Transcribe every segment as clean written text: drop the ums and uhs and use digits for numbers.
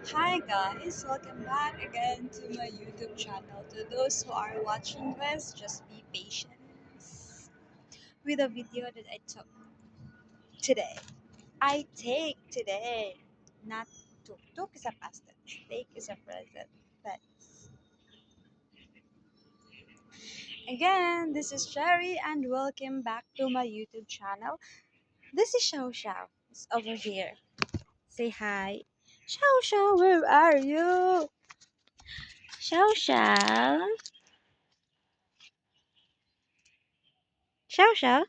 Hi guys, welcome back again to my YouTube channel. To those who are watching this, just be patient with the video that I took today. I take today, not took is a past tense. Take is a present tense. Again, this is Sherry and welcome back to my YouTube channel. This is Xiao Xiao. It's over here. Say hi. Xiao Xiao, where are you? Xiao Xiao. Xiao Xiao.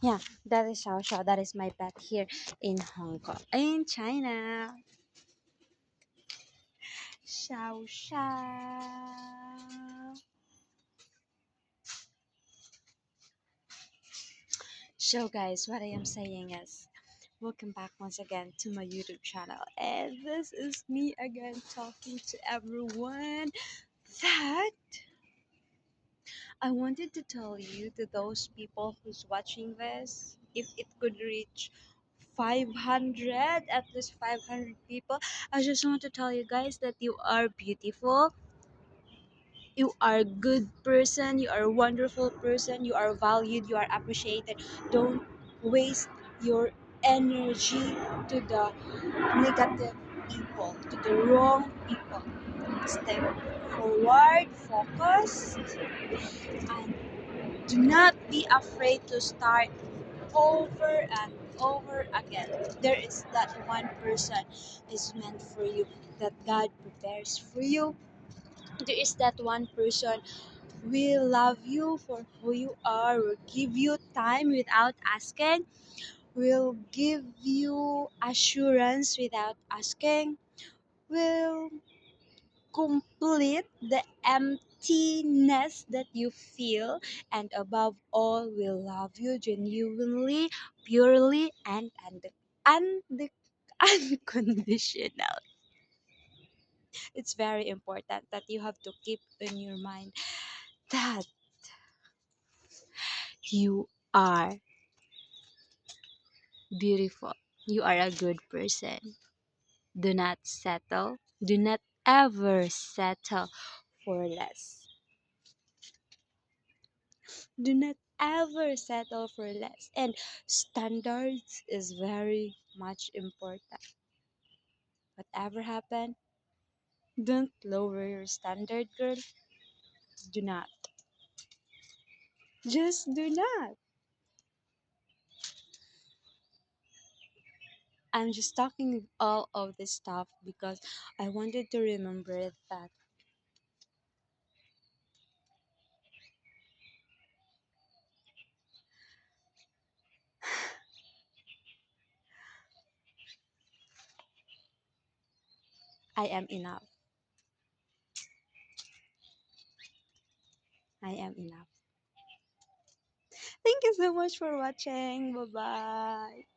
Yeah, that is Xiao Xiao. That is my pet here in Hong Kong, in China. Xiao Xiao. So, guys, what I am saying is, welcome back once again to my YouTube channel, and this is me again talking to everyone that I wanted to tell you to those people who's watching this, if it could reach 500, at least 500 people, I just want to tell you guys that you are beautiful, you are a good person, you are a wonderful person, you are valued, you are appreciated. Don't waste your energy to the negative people, to the wrong people. Step forward, focus, and do not be afraid to start over and over again. There is that one person is meant for you, that God prepares for you. There is that one person will love you for who you are, will give you time without asking, will give you assurance without asking, will complete the emptiness that you feel, and above all will love you genuinely, purely, and unconditional. It's very important that you have to keep in your mind that you are beautiful, you are a good person. Do not settle, do not ever settle for less. Do not ever settle for less. And standards is very much important. Whatever happen, don't lower your standard, girl. Do not. Just do not. I'm just talking all of this stuff because I wanted to remember that I am enough. I am enough. Thank you so much for watching. Bye bye.